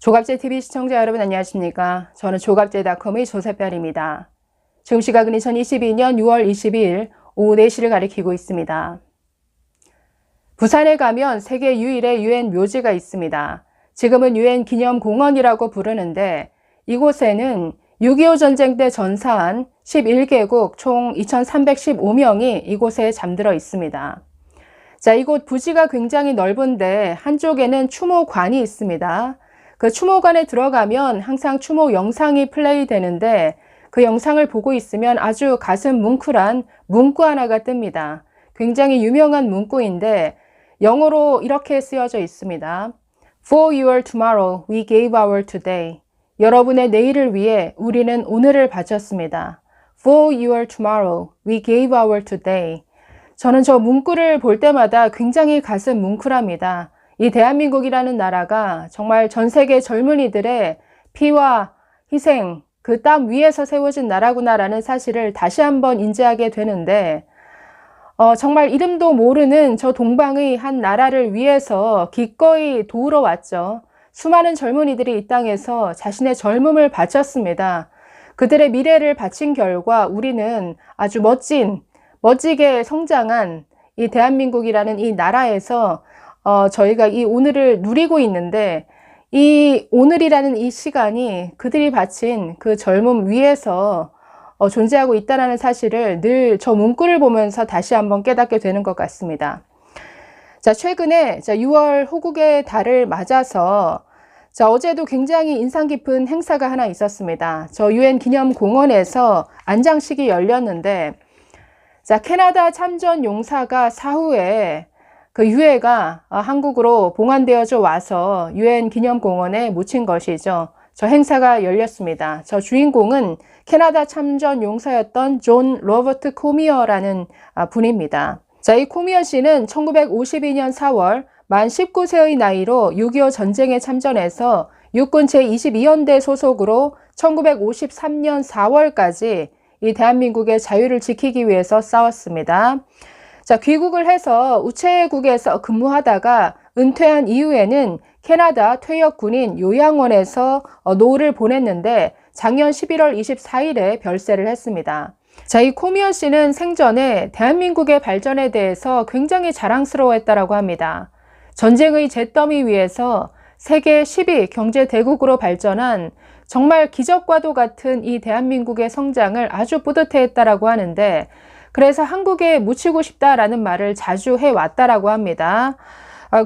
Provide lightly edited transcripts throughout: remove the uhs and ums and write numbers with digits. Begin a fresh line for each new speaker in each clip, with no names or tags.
조갑제TV 시청자 여러분 안녕하십니까? 저는 조갑제닷컴의 조세별입니다. 지금 시각은 2022년 6월 22일 오후 4시를 가리키고 있습니다. 부산에 가면 세계 유일의 유엔 묘지가 있습니다. 지금은 유엔 기념공원이라고 부르는데 이곳에는 6.25 전쟁 때 전사한 11개국 총 2,315명이 이곳에 잠들어 있습니다. 자, 이곳 부지가 굉장히 넓은데 한쪽에는 추모관이 있습니다. 그 추모관에 들어가면 항상 추모 영상이 플레이 되는데 그 영상을 보고 있으면 아주 가슴 뭉클한 문구 하나가 뜹니다. 굉장히 유명한 문구인데 영어로 이렇게 쓰여져 있습니다. For your tomorrow, we gave our today. 여러분의 내일을 위해 우리는 오늘을 바쳤습니다. For your tomorrow, we gave our today. 저는 저 문구를 볼 때마다 굉장히 가슴 뭉클합니다. 이 대한민국이라는 나라가 정말 전 세계 젊은이들의 피와 희생, 그 땀 위에서 세워진 나라구나라는 사실을 다시 한번 인지하게 되는데 정말 이름도 모르는 저 동방의 한 나라를 위해서 기꺼이 도우러 왔죠. 수많은 젊은이들이 이 땅에서 자신의 젊음을 바쳤습니다. 그들의 미래를 바친 결과 우리는 아주 멋지게 성장한 이 대한민국이라는 이 나라에서 저희가 이 오늘을 누리고 있는데 이 오늘이라는 이 시간이 그들이 바친 그 젊음 위에서 존재하고 있다는 사실을 늘 저 문구를 보면서 다시 한번 깨닫게 되는 것 같습니다. 자, 최근에 6월 호국의 달을 맞아서 어제도 굉장히 인상 깊은 행사가 하나 있었습니다. 저 유엔 기념공원에서 안장식이 열렸는데 캐나다 참전 용사가 사후에 그 유해가 한국으로 봉안되어져 와서 유엔 기념공원에 묻힌 것이죠. 저 행사가 열렸습니다. 저 주인공은 캐나다 참전 용사였던 존 로버트 코미어라는 분입니다. 자, 이 코미어 씨는 1952년 4월 만 19세의 나이로 6.25 전쟁에 참전해서 육군 제22연대 소속으로 1953년 4월까지 이 대한민국의 자유를 지키기 위해서 싸웠습니다. 자, 귀국을 해서 우체국에서 근무하다가 은퇴한 이후에는 캐나다 퇴역 군인 요양원에서 노후를 보냈는데 작년 11월 24일에 별세를 했습니다. 자, 이 코미어 씨는 생전에 대한민국의 발전에 대해서 굉장히 자랑스러워했다라고 합니다. 전쟁의 잿더미 위에서 세계 10위 경제 대국으로 발전한 정말 기적과도 같은 이 대한민국의 성장을 아주 뿌듯해했다라고 하는데 그래서 한국에 묻히고 싶다라는 말을 자주 해왔다라고 합니다.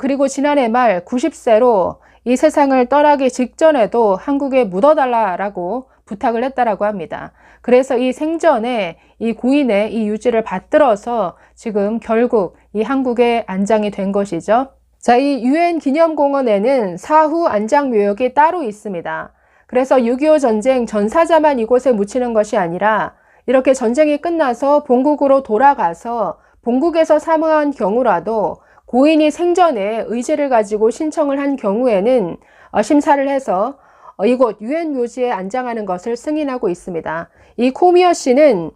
그리고 지난해 말 90세로 이 세상을 떠나기 직전에도 한국에 묻어달라라고 부탁을 했다라고 합니다. 그래서 이 생전에 이 고인의 이 유지를 받들어서 지금 결국 이 한국에 안장이 된 것이죠. 자, 이 유엔 기념공원에는 사후 안장묘역이 따로 있습니다. 그래서 6.25 전쟁 전사자만 이곳에 묻히는 것이 아니라 이렇게 전쟁이 끝나서 본국으로 돌아가서 본국에서 사망한 경우라도 고인이 생전에 의지를 가지고 신청을 한 경우에는 심사를 해서 이곳 유엔 묘지에 안장하는 것을 승인하고 있습니다. 이 코미어 씨는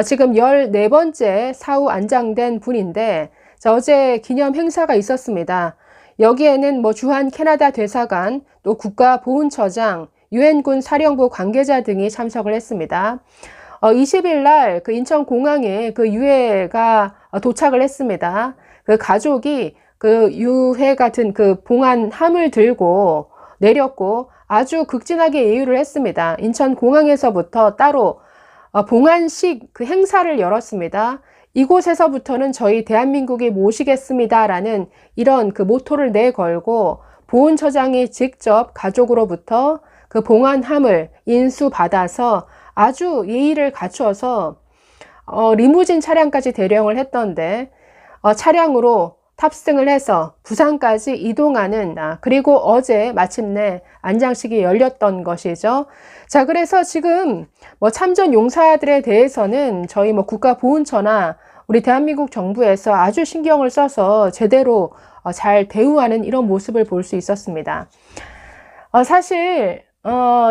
지금 14번째 사후 안장된 분인데 어제 기념 행사가 있었습니다. 여기에는 주한 캐나다 대사관, 또 국가보훈처장, 유엔군 사령부 관계자 등이 참석을 했습니다. 20일 날 그 인천공항에 그 유해가 도착을 했습니다. 그 가족이 그 유해 같은 그 봉안함을 들고 내렸고 아주 극진하게 예우를 했습니다. 인천공항에서부터 따로 봉안식 그 행사를 열었습니다. 이곳에서부터는 저희 대한민국이 모시겠습니다라는 이런 그 모토를 내걸고 보훈처장이 직접 가족으로부터 그 봉안함을 인수받아서 아주 예의를 갖추어서 리무진 차량까지 대령을 했던데 차량으로 탑승을 해서 부산까지 이동하는 그리고 어제 마침내 안장식이 열렸던 것이죠. 자, 그래서 지금 참전 용사들에 대해서는 저희 국가보훈처나 우리 대한민국 정부에서 아주 신경을 써서 제대로 잘 대우하는 이런 모습을 볼 수 있었습니다. 사실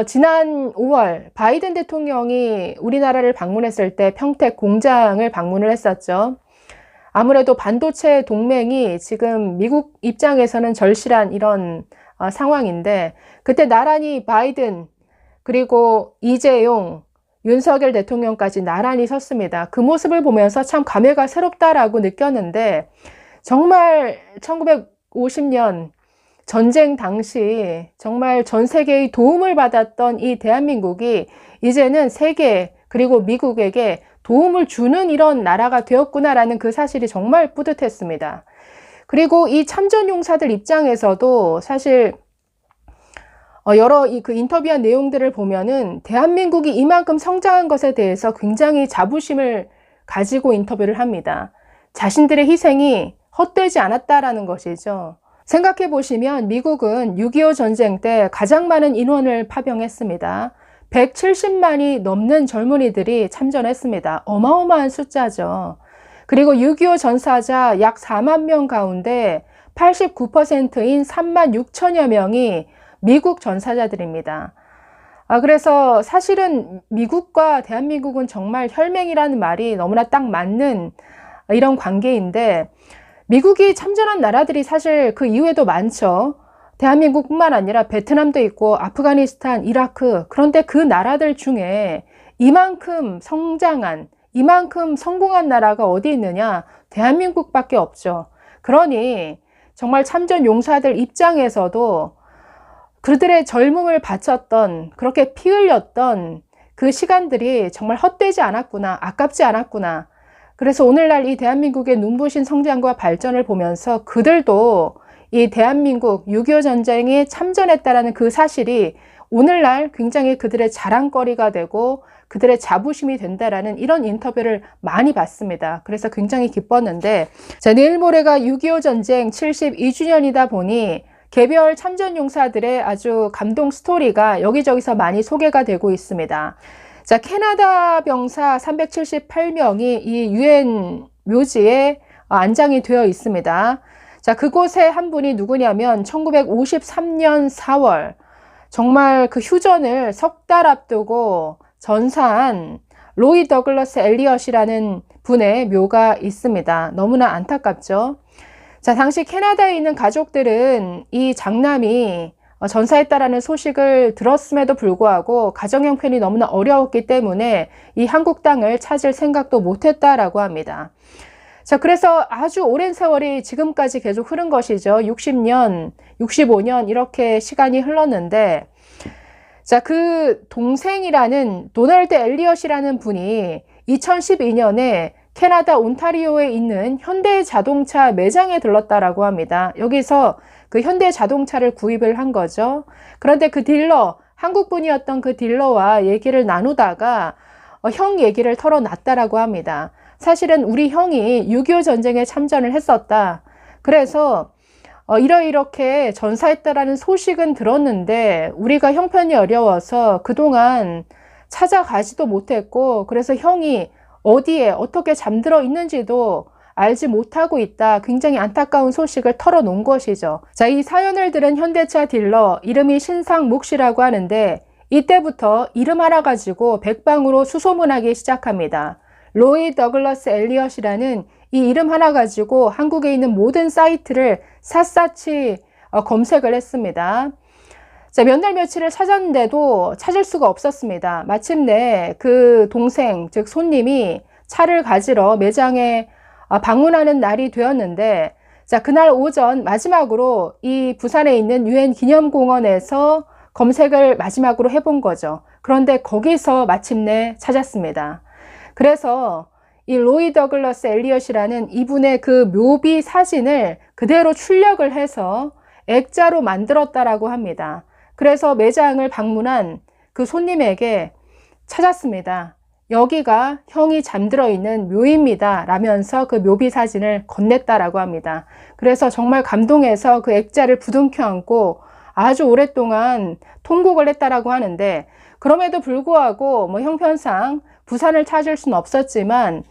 지난 5월 바이든 대통령이 우리나라를 방문했을 때 평택 공장을 방문을 했었죠. 아무래도 반도체 동맹이 지금 미국 입장에서는 절실한 이런 상황인데, 그때 나란히 바이든 그리고 이재용, 윤석열 대통령까지 나란히 섰습니다. 그 모습을 보면서 참 감회가 새롭다라고 느꼈는데, 정말 1950년 전쟁 당시 정말 전 세계의 도움을 받았던 이 대한민국이 이제는 세계 그리고 미국에게 도움을 주는 이런 나라가 되었구나라는 그 사실이 정말 뿌듯했습니다. 그리고 이 참전용사들 입장에서도 사실 여러 그 인터뷰한 내용들을 보면은 대한민국이 이만큼 성장한 것에 대해서 굉장히 자부심을 가지고 인터뷰를 합니다. 자신들의 희생이 헛되지 않았다라는 것이죠. 생각해 보시면 미국은 6.25 전쟁 때 가장 많은 인원을 파병했습니다. 170만이 넘는 젊은이들이 참전했습니다. 어마어마한 숫자죠. 그리고 6.25 전사자 약 4만 명 가운데 89%인 3만 6천여 명이 미국 전사자들입니다. 그래서 사실은 미국과 대한민국은 정말 혈맹이라는 말이 너무나 딱 맞는 이런 관계인데, 미국이 참전한 나라들이 사실 그 이후에도 많죠. 대한민국뿐만 아니라 베트남도 있고 아프가니스탄, 이라크. 그런데 그 나라들 중에 이만큼 성장한, 이만큼 성공한 나라가 어디 있느냐? 대한민국밖에 없죠. 그러니 정말 참전 용사들 입장에서도 그들의 젊음을 바쳤던, 그렇게 피 흘렸던 그 시간들이 정말 헛되지 않았구나, 아깝지 않았구나. 그래서 오늘날 이 대한민국의 눈부신 성장과 발전을 보면서 그들도 이 대한민국 6.25 전쟁에 참전했다라는 그 사실이 오늘날 굉장히 그들의 자랑거리가 되고 그들의 자부심이 된다라는 이런 인터뷰를 많이 봤습니다. 그래서 굉장히 기뻤는데, 자, 내일 모레가 6.25 전쟁 72주년이다 보니 개별 참전용사들의 아주 감동 스토리가 여기저기서 많이 소개가 되고 있습니다. 자, 캐나다 병사 378명이 이 유엔 묘지에 안장이 되어 있습니다. 자, 그곳에 한 분이 누구냐면 1953년 4월 정말 그 휴전을 석 달 앞두고 전사한 로이 더글러스 엘리엇이라는 분의 묘가 있습니다. 너무나 안타깝죠. 자, 당시 캐나다에 있는 가족들은 이 장남이 전사했다라는 소식을 들었음에도 불구하고 가정 형편이 너무나 어려웠기 때문에 이 한국 땅을 찾을 생각도 못했다라고 합니다. 자, 그래서 아주 오랜 세월이 지금까지 계속 흐른 것이죠. 60년, 65년 이렇게 시간이 흘렀는데, 자, 그 동생이라는 도널드 엘리엇이라는 분이 2012년에 캐나다 온타리오에 있는 현대자동차 매장에 들렀다라고 합니다. 여기서 그 현대자동차를 구입을 한 거죠. 그런데 그 딜러, 한국분이었던 그 딜러와 얘기를 나누다가 형 얘기를 털어놨다라고 합니다. 사실은 우리 형이 6.25 전쟁에 참전을 했었다. 그래서 이렇게 전사했다라는 소식은 들었는데 우리가 형편이 어려워서 그동안 찾아가지도 못했고, 그래서 형이 어디에 어떻게 잠들어 있는지도 알지 못하고 있다. 굉장히 안타까운 소식을 털어놓은 것이죠. 자, 이 사연을 들은 현대차 딜러, 이름이 신상묵 씨라고 하는데 이때부터 이름 하나 가지고 백방으로 수소문하기 시작합니다. 로이 더글러스 엘리엇이라는 이 이름 하나 가지고 한국에 있는 모든 사이트를 샅샅이 검색을 했습니다. 자, 몇 날 며칠을 찾았는데도 찾을 수가 없었습니다. 마침내 그 동생, 즉 손님이 차를 가지러 매장에 방문하는 날이 되었는데, 자, 그날 오전 마지막으로 이 부산에 있는 유엔 기념공원에서 검색을 마지막으로 해본 거죠. 그런데 거기서 마침내 찾았습니다. 그래서 이 로이 더글러스 엘리엇이라는 이분의 그 묘비 사진을 그대로 출력을 해서 액자로 만들었다라고 합니다. 그래서 매장을 방문한 그 손님에게 찾았습니다. 여기가 형이 잠들어 있는 묘입니다. 라면서 그 묘비 사진을 건넸다라고 합니다. 그래서 정말 감동해서 그 액자를 부둥켜 안고 아주 오랫동안 통곡을 했다라고 하는데, 그럼에도 불구하고 뭐 형편상 부산을 찾을 수는 없었지만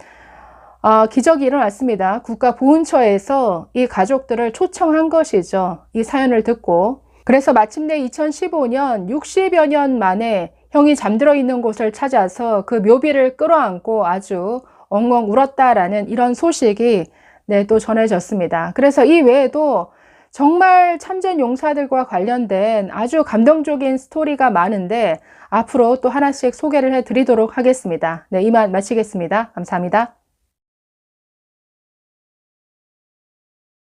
기적이 일어났습니다. 국가보훈처에서 이 가족들을 초청한 것이죠. 이 사연을 듣고. 그래서 마침내 2015년 60여 년 만에 형이 잠들어 있는 곳을 찾아서 그 묘비를 끌어안고 아주 엉엉 울었다라는 이런 소식이 또 전해졌습니다. 그래서 이 외에도 정말 참전 용사들과 관련된 아주 감동적인 스토리가 많은데 앞으로 또 하나씩 소개를 해드리도록 하겠습니다. 네, 이만 마치겠습니다. 감사합니다.